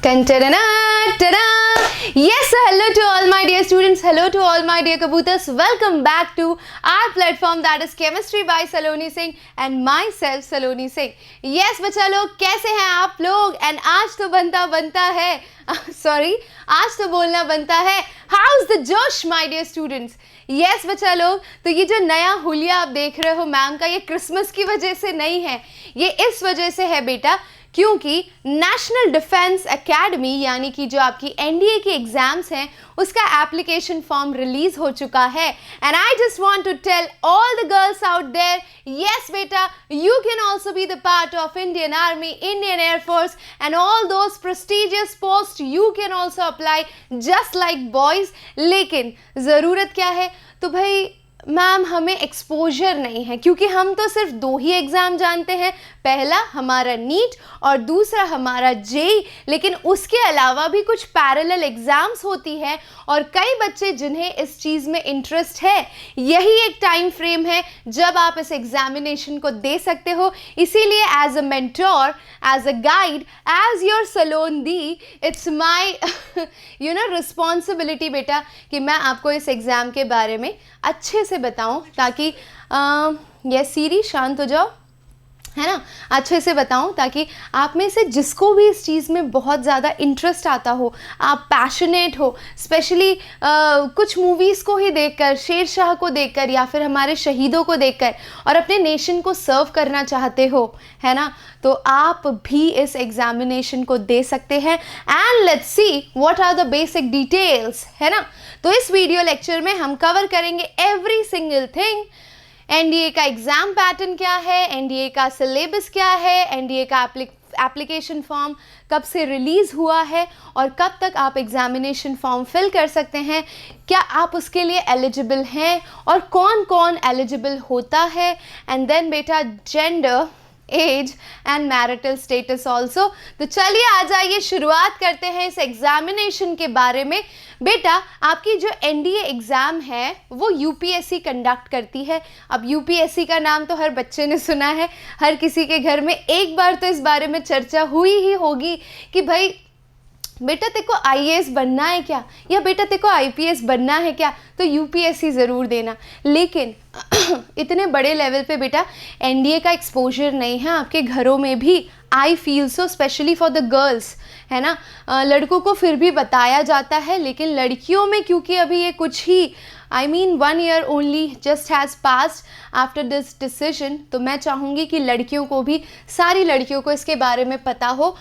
Ta-da! Yes, hello to all my dear students, hello to all my dear kabutars. Welcome back to our platform that is Chemistry by Saloni Singh and myself Saloni Singh. Yes बच्चा लोग, कैसे हैं आप लोग? And आज तो बनता है आज तो बोलना बनता है How's the जोश my dear students? Yes बच्चा लोग, तो ये जो नया हुलिया आप देख रहे हो मैम का, ये क्रिसमस की वजह से नहीं है, ये इस वजह से है बेटा क्योंकि नेशनल डिफेंस एकेडमी यानी कि जो आपकी एनडीए की एग्जाम्स हैं उसका एप्लीकेशन फॉर्म रिलीज हो चुका है and I just want to tell all the girls out there yes बेटा you can also be the part of Indian army, Indian air force and all those prestigious post you can also apply just like boys. लेकिन ज़रूरत क्या है? तो भाई ma'am हमें exposure नहीं है क्योंकि हम तो सिर्फ दो ही एग्ज़ाम जानते हैं, पहला हमारा नीट और दूसरा हमारा जेई, लेकिन उसके अलावा भी कुछ पैरेलल एग्ज़ाम्स होती है और कई बच्चे जिन्हें इस चीज़ में इंटरेस्ट है, यही एक टाइम फ्रेम है जब आप इस एग्जामिनेशन को दे सकते हो। इसीलिए as a mentor, as a guide, as your सलोन दी, इट्स माई रिस्पॉन्सिबिलिटी बेटा कि मैं आपको इस एग्ज़ाम के बारे में अच्छे से बताऊं ताकि ये सीरी शांत हो जाओ, है ना, अच्छे से बताऊं ताकि आप में से जिसको भी इस चीज़ में बहुत ज़्यादा इंटरेस्ट आता हो, आप पैशनेट हो, स्पेशली कुछ मूवीज़ को ही देखकर, शेरशाह को देखकर या फिर हमारे शहीदों को देखकर और अपने नेशन को सर्व करना चाहते हो, है ना, तो आप भी इस एग्जामिनेशन को दे सकते हैं। And let's see what are the basic details, है ना। तो इस वीडियो लेक्चर में हम कवर करेंगे एवरी सिंगल थिंग। एनडीए का एग्ज़ाम पैटर्न क्या है, एनडीए का सिलेबस क्या है, एनडीए का एप्लीकेशन फॉर्म कब से रिलीज़ हुआ है और कब तक आप एग्ज़ामिनेशन फॉर्म फिल कर सकते हैं, क्या आप उसके लिए एलिजिबल हैं और कौन कौन एलिजिबल होता है, एंड देन बेटा gender, age and marital status also. तो चलिए आ जाइए शुरुआत करते हैं इस एग्जामिनेशन के बारे में। बेटा आपकी जो एनडीए एग्ज़ाम है वो यूपीएससी कंडक्ट करती है। अब यूपीएससी का नाम तो हर बच्चे ने सुना है, हर किसी के घर में एक बार तो इस बारे में चर्चा हुई ही होगी कि भाई बेटा तेको आईएएस बनना है क्या, या बेटा तेको आईपीएस बनना है क्या, तो यूपीएससी ज़रूर देना। लेकिन इतने बड़े लेवल पे बेटा एनडीए का एक्सपोजर नहीं है आपके घरों में भी, I feel so, specially for the girls, है ना। लड़कों को फिर भी बताया जाता है लेकिन लड़कियों में क्योंकि अभी ये कुछ ही I mean 1 year only just has passed after this decision, तो मैं चाहूँगी कि लड़कियों को भी, सारी लड़कियों को इसके बारे में पता हो।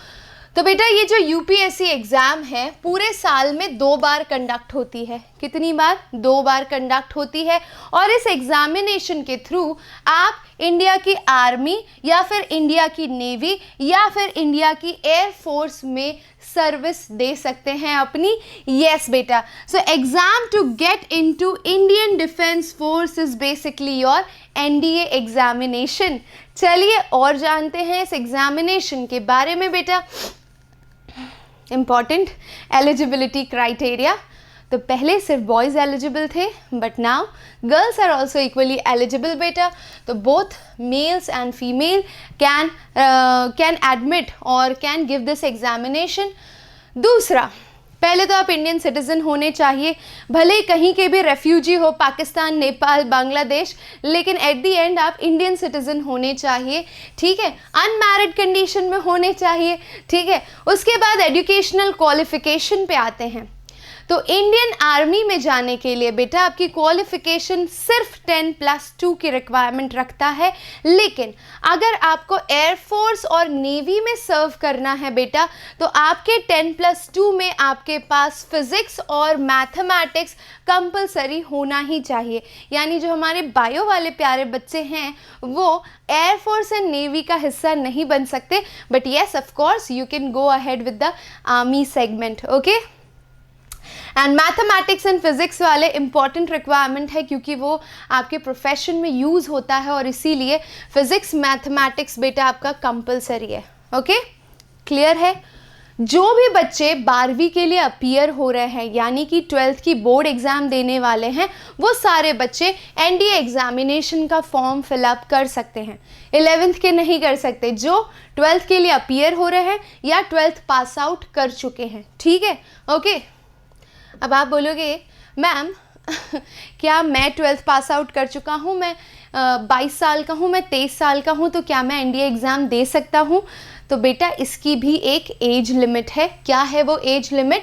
तो बेटा ये जो यूपीएससी एग्ज़ाम है पूरे साल में 2 बार कंडक्ट होती है। कितनी बार? 2 बार कंडक्ट होती है और इस एग्ज़ामिनेशन के थ्रू आप इंडिया की आर्मी या फिर इंडिया की नेवी या फिर इंडिया की एयर फोर्स में सर्विस दे सकते हैं अपनी। यस बेटा, so exam to get into Indian defence force is basically your NDA examination. चलिए और जानते हैं इस एग्ज़ामिनेशन के बारे में बेटा। इम्पॉर्टेंट एलिजिबिलिटी क्राइटेरिया, तो पहले सिर्फ बॉयज़ एलिजिबल थे but now girls are also equally eligible बेटा। तो both males and female can admit और कैन गिव दिस एग्जामिनेशन। दूसरा, पहले तो आप इंडियन सिटीज़न होने चाहिए, भले ही कहीं के भी रेफ्यूजी हो, पाकिस्तान, नेपाल, बांग्लादेश, लेकिन एट दी एंड आप इंडियन सिटीज़न होने चाहिए, ठीक है। अनमैरिड कंडीशन में होने चाहिए, ठीक है। उसके बाद एजुकेशनल क्वालिफिकेशन पे आते हैं। तो इंडियन आर्मी में जाने के लिए बेटा आपकी क्वालिफ़िकेशन सिर्फ 10+2 की रिक्वायरमेंट रखता है, लेकिन अगर आपको एयरफोर्स और नेवी में सर्व करना है बेटा तो आपके 10+2 में आपके पास फिज़िक्स और मैथमेटिक्स कंपलसरी होना ही चाहिए। यानी जो हमारे बायो वाले प्यारे बच्चे हैं वो एयरफोर्स एंड नेवी का हिस्सा नहीं बन सकते, but yes of course you can go ahead with the army segment, okay. And mathematics and physics वाले इम्पॉर्टेंट रिक्वायरमेंट है क्योंकि वो आपके प्रोफेशन में यूज़ होता है और इसीलिए फिज़िक्स मैथमेटिक्स बेटा आपका कंपलसरी है, ओके, क्लियर है। जो भी बच्चे 12वीं के लिए अपीयर हो रहे हैं यानी कि 12th की बोर्ड एग्ज़ाम देने वाले हैं, वो सारे बच्चे एनडीए एग्ज़ामिनेशन का फॉर्म फिलअप कर सकते हैं। 11th के नहीं कर सकते, जो 12th के लिए अपीयर हो रहे हैं या 12th पास आउट कर चुके हैं। ठीक है, ओके। अब आप बोलोगे मैम क्या मैं 12th पास आउट कर चुका हूँ, मैं 22 साल का हूँ, मैं 23 साल का हूँ, तो क्या मैं एनडीए एग्ज़ाम दे सकता हूँ? तो बेटा इसकी भी एक एज लिमिट है। क्या है वो एज लिमिट?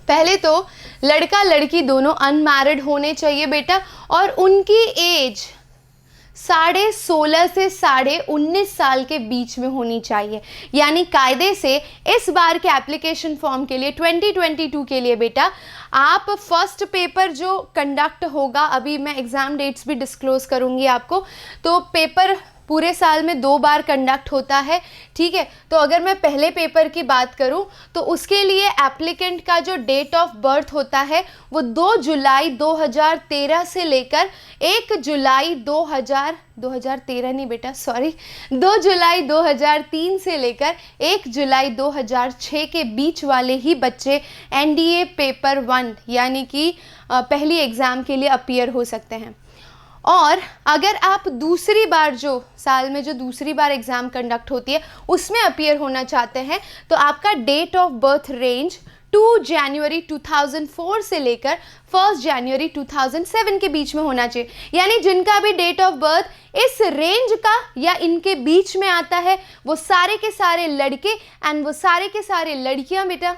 पहले तो लड़का लड़की दोनों अनमैरिड होने चाहिए बेटा, और उनकी एज 16.5 से 19.5 साल के बीच में होनी चाहिए। यानी कायदे से इस बार के एप्लीकेशन फॉर्म के लिए 2022 के लिए बेटा आप फर्स्ट पेपर जो कंडक्ट होगा, अभी मैं एग्ज़ाम डेट्स भी डिस्क्लोज़ करूँगी आपको, तो पेपर पूरे साल में 2 बार कंडक्ट होता है। ठीक है, तो अगर मैं पहले पेपर की बात करूं तो उसके लिए एप्लीकेंट का जो डेट ऑफ बर्थ होता है वो 2 जुलाई 2013 से लेकर 1 जुलाई 2013 नहीं बेटा, सॉरी, 2 जुलाई 2003 से लेकर 1 जुलाई 2006 के बीच वाले ही बच्चे एनडीए पेपर 1 यानी कि पहली एग्ज़ाम के लिए अपीयर हो सकते हैं। और अगर आप दूसरी बार, जो साल में जो दूसरी बार एग्ज़ाम कंडक्ट होती है उसमें अपीयर होना चाहते हैं, तो आपका डेट ऑफ बर्थ रेंज 2 जनवरी 2004 से लेकर 1 जनवरी 2007 के बीच में होना चाहिए। यानी जिनका भी डेट ऑफ बर्थ इस रेंज का या इनके बीच में आता है वो सारे के सारे लड़के एंड वो सारे के सारे लड़कियां बेटा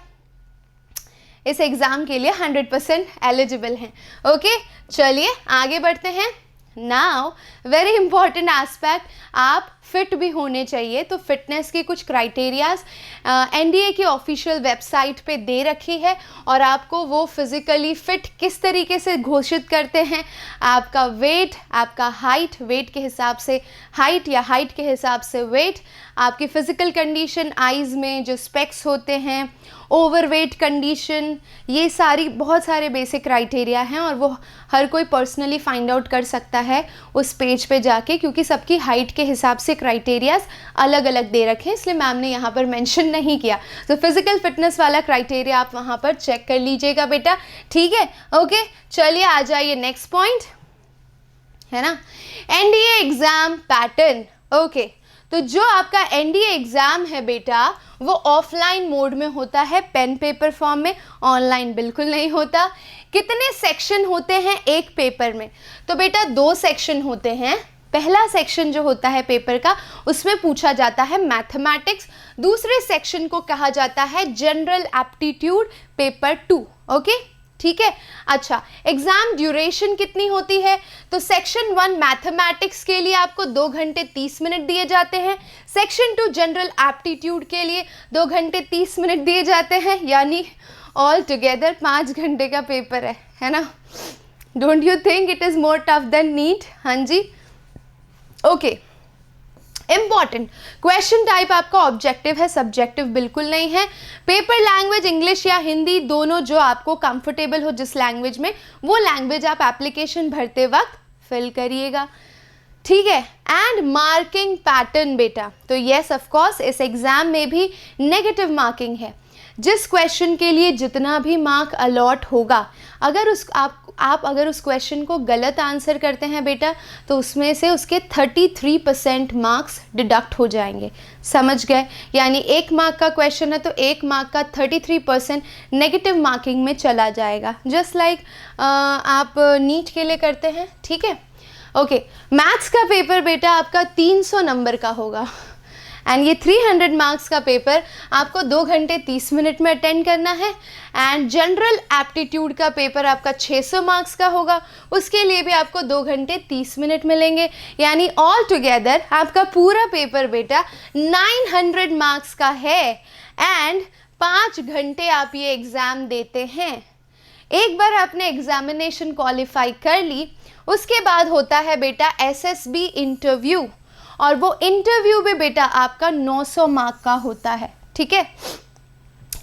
इस एग्ज़ाम के लिए 100% एलिजिबल हैं। ओके, चलिए आगे बढ़ते हैं। नाउ वेरी इंपॉर्टेंट एस्पेक्ट, आप फिट भी होने चाहिए। तो फिटनेस की कुछ क्राइटेरियाज एनडीए की ऑफिशियल वेबसाइट पे दे रखी है, और आपको वो फिज़िकली फ़िट किस तरीके से घोषित करते हैं। आपका वेट, आपका हाइट, वेट के हिसाब से हाइट या हाइट के हिसाब से वेट, आपकी फ़िज़िकल कंडीशन, आइज़ में जो स्पेक्स होते हैं, ओवरवेट कंडीशन, ये सारी बहुत सारे बेसिक क्राइटेरिया हैं, और वो हर कोई पर्सनली फाइंड आउट कर सकता है उस पेज पे जाके, क्योंकि सबकी हाइट के हिसाब से क्राइटेरियाज अलग अलग दे रखे हैं, इसलिए मैम ने यहाँ पर मेंशन नहीं किया। तो फिज़िकल फिटनेस वाला क्राइटेरिया आप वहाँ पर चेक कर लीजिएगा बेटा। ठीक है, ओके, चलिए आ जाइए नेक्स्ट पॉइंट, है ना, एनडीए एग्ज़ाम पैटर्न। ओके, तो जो आपका एनडीए एग्ज़ाम है बेटा वो ऑफलाइन मोड में होता है, पेन पेपर फॉर्म में, ऑनलाइन बिल्कुल नहीं होता। कितने सेक्शन होते हैं एक पेपर में? तो बेटा 2 सेक्शन होते हैं। पहला सेक्शन जो होता है पेपर का उसमें पूछा जाता है मैथमेटिक्स, दूसरे सेक्शन को कहा जाता है जनरल एप्टीट्यूड पेपर 2। ओके, ठीक है। अच्छा, एग्ज़ाम ड्यूरेशन कितनी होती है? तो सेक्शन 1 मैथमेटिक्स के लिए आपको 2 घंटे 30 मिनट दिए जाते हैं, सेक्शन 2 जनरल एप्टीट्यूड के लिए 2 घंटे 30 मिनट दिए जाते हैं, यानी ऑल टुगेदर 5 घंटे का पेपर है ना। Don't you think it is more tough than NEET? हाँ जी, ओके। इम्पॉर्टेंट क्वेश्चन टाइप आपका ऑब्जेक्टिव है, सब्जेक्टिव बिल्कुल नहीं है। पेपर लैंग्वेज इंग्लिश या हिंदी, दोनों जो आपको कंफर्टेबल हो जिस लैंग्वेज में, वो लैंग्वेज आप एप्लीकेशन भरते वक्त फिल करिएगा। ठीक है, एंड मार्किंग पैटर्न बेटा, तो येस ऑफ कोर्स इस एग्ज़ाम में भी नेगेटिव मार्किंग है। जिस क्वेश्चन के लिए जितना भी मार्क अलॉट होगा, अगर आप अगर उस क्वेश्चन को गलत आंसर करते हैं बेटा तो उसमें से उसके 33% मार्क्स डिडक्ट हो जाएंगे। समझ गए? यानी 1 मार्क का क्वेश्चन है तो 1 मार्क का 33% नेगेटिव मार्किंग में चला जाएगा, जस्ट लाइक आप नीट के लिए करते हैं। ठीक है, ओके। मैथ्स का पेपर बेटा आपका 300 नंबर का होगा, एंड ये 300 मार्क्स का पेपर आपको 2 घंटे 30 मिनट में अटेंड करना है। एंड जनरल एप्टीट्यूड का पेपर आपका 600 मार्क्स का होगा, उसके लिए भी आपको 2 घंटे 30 मिनट मिलेंगे। यानी ऑल टुगेदर आपका पूरा पेपर बेटा 900 मार्क्स का है, एंड 5 घंटे आप ये एग्ज़ाम देते हैं। एक बार आपने एग्जामिनेशन क्वालिफाई कर ली, उसके बाद होता है बेटा एसएसबी इंटरव्यू, और वो इंटरव्यू भी बेटा आपका 900 मार्क का होता है। ठीक है,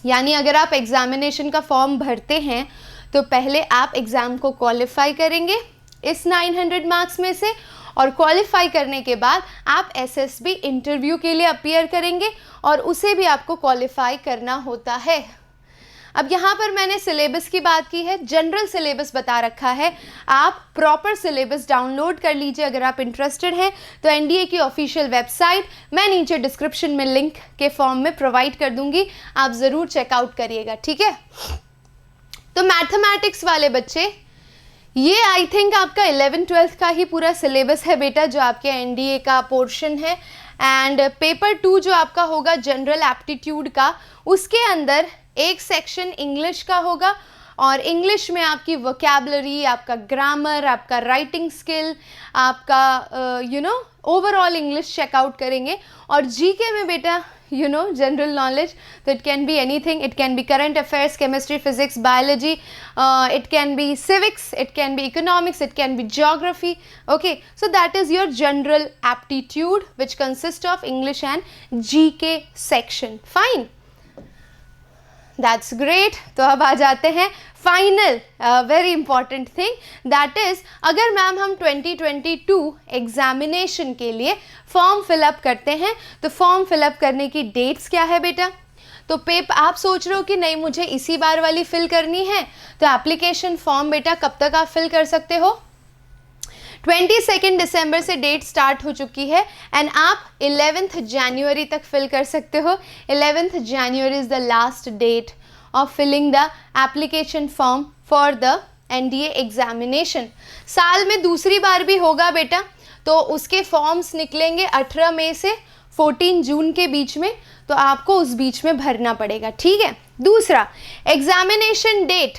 यानी अगर आप एग्जामिनेशन का फॉर्म भरते हैं तो पहले आप एग्ज़ाम को क्वालिफाई करेंगे इस 900 मार्क्स में से, और क्वालिफाई करने के बाद आप एसएसबी इंटरव्यू के लिए अपीयर करेंगे और उसे भी आपको क्वालिफाई करना होता है। अब यहाँ पर मैंने सिलेबस की बात की है, जनरल सिलेबस बता रखा है। आप प्रॉपर सिलेबस डाउनलोड कर लीजिए अगर आप इंटरेस्टेड हैं तो एनडीए की ऑफिशियल वेबसाइट मैं नीचे डिस्क्रिप्शन में लिंक के फॉर्म में प्रोवाइड कर दूंगी, आप ज़रूर चेकआउट करिएगा, ठीक है। तो मैथमेटिक्स वाले बच्चे, ये आई थिंक आपका 11th-12th का ही पूरा सिलेबस है बेटा, जो आपके एनडीए का पोर्शन है। एंड पेपर 2 जो आपका होगा जनरल एप्टीट्यूड का, उसके अंदर एक सेक्शन इंग्लिश का होगा और इंग्लिश में आपकी वोकैबलरी, आपका ग्रामर, आपका राइटिंग स्किल, आपका ओवरऑल इंग्लिश चेकआउट करेंगे। और जीके में बेटा जनरल नॉलेज, तो it can be anything, it can be current affairs, chemistry, physics, biology, it can be civics, it can be economics, it can be geography, okay. So that is your general aptitude which consist of English and GK section, fine, that's great. तो अब आ जाते हैं final very important thing, that is अगर ma'am हम 2022 examination के लिए form fill up करते हैं तो फॉर्म फिलअप करने की डेट्स क्या है बेटा। तो आप सोच रहे हो कि नहीं मुझे इसी बार वाली फिल करनी है, तो एप्लीकेशन फॉर्म बेटा कब तक आप फिल कर सकते हो, 22 दिसंबर से डेट स्टार्ट हो चुकी है एंड आप 11th जनवरी तक फिल कर सकते हो। 11th January is the last date of filling the application form for the NDA examination. साल में दूसरी बार भी होगा बेटा, तो उसके फॉर्म्स निकलेंगे 18 मई से 14 जून के बीच में, तो आपको उस बीच में भरना पड़ेगा, ठीक है। दूसरा एग्जामिनेशन डेट,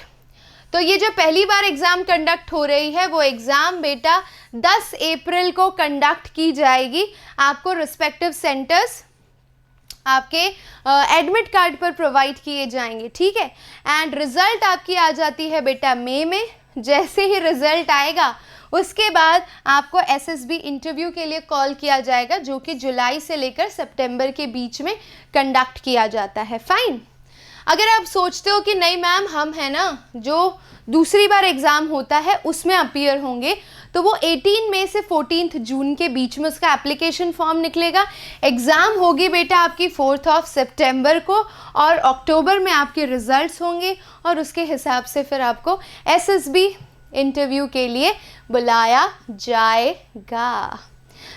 तो ये जो पहली बार एग्ज़ाम कंडक्ट हो रही है वो एग्ज़ाम बेटा 10 अप्रैल को कंडक्ट की जाएगी। आपको रिस्पेक्टिव सेंटर्स आपके एडमिट कार्ड पर प्रोवाइड किए जाएंगे, ठीक है। एंड रिज़ल्ट आपकी आ जाती है बेटा मई में। जैसे ही रिज़ल्ट आएगा उसके बाद आपको एसएसबी इंटरव्यू के लिए कॉल किया जाएगा, जो कि जुलाई से लेकर सितंबर के बीच में कंडक्ट किया जाता है, फाइन। अगर आप सोचते हो कि नहीं मैम हम है ना जो दूसरी बार एग्ज़ाम होता है उसमें अपीयर होंगे, तो वो 18 मई से 14 जून के बीच में उसका एप्लीकेशन फॉर्म निकलेगा। एग्ज़ाम होगी बेटा आपकी 4 सितंबर को और अक्टूबर में आपके रिजल्ट्स होंगे और उसके हिसाब से फिर आपको एसएसबी इंटरव्यू के लिए बुलाया जाएगा।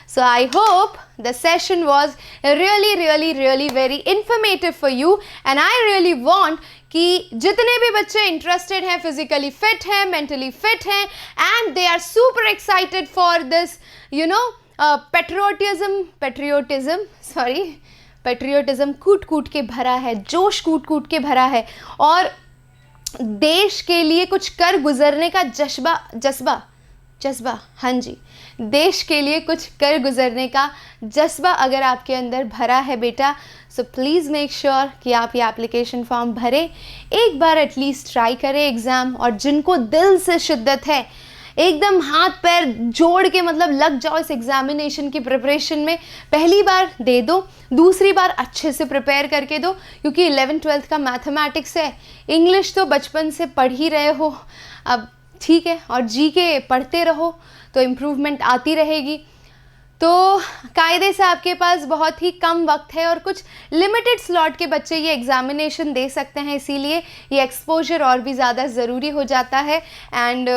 So I hope the session was really very informative for you and I really want कि जितने भी बच्चे इंटरेस्टेड हैं, फिजिकली फिट हैं, मेंटली फिट हैं and they are super excited for this patriotism कूट कूट के भरा है, जोश कूट कूट के भरा है और देश के लिए कुछ कर गुजरने का जज्बा, हाँ जी, देश के लिए कुछ कर गुजरने का जज्बा अगर आपके अंदर भरा है बेटा, सो प्लीज़ मेक श्योर कि आप ये एप्लीकेशन फॉर्म भरें, एक बार एटलीस्ट ट्राई करें एग्ज़ाम। और जिनको दिल से शिद्दत है, एकदम हाथ पैर जोड़ के मतलब लग जाओ इस एग्ज़ामिनेशन की प्रिपरेशन में, पहली बार दे दो, दूसरी बार अच्छे से प्रिपेयर करके दो, क्योंकि 11th-12th का मैथमेटिक्स है। इंग्लिश तो बचपन से पढ़ ही रहे हो अब, ठीक है, और जीके पढ़ते रहो तो इम्प्रूवमेंट आती रहेगी। तो कायदे से आपके पास बहुत ही कम वक्त है और कुछ लिमिटेड स्लॉट के बच्चे ये एग्ज़ामिनेशन दे सकते हैं, इसीलिए ये एक्सपोजर और भी ज़्यादा ज़रूरी हो जाता है। एंड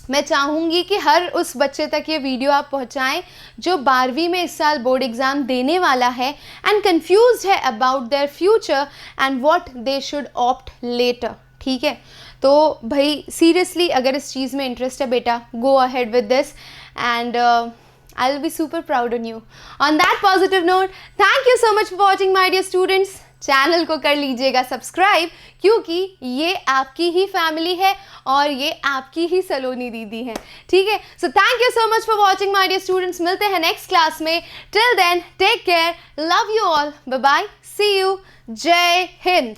मैं चाहूँगी कि हर उस बच्चे तक ये वीडियो आप पहुँचाएं जो 12वीं में इस साल बोर्ड एग्ज़ाम देने वाला है एंड कन्फ्यूज्ड है about their future and what they should opt later, ठीक है। तो भाई सीरियसली अगर इस चीज़ में इंटरेस्ट है बेटा, go ahead with this and I will be super proud on you. On that positive note, thank you so much for watching my dear students. Channel को कर लीजिएगा सब्सक्राइब, क्योंकि ये आपकी ही फैमिली है और ये आपकी ही सलोनी दीदी है, ठीक है। So thank you so much for watching my dear students. मिलते हैं नेक्स्ट क्लास में। Till then take care, love you all, bye bye, see you, जय हिंद।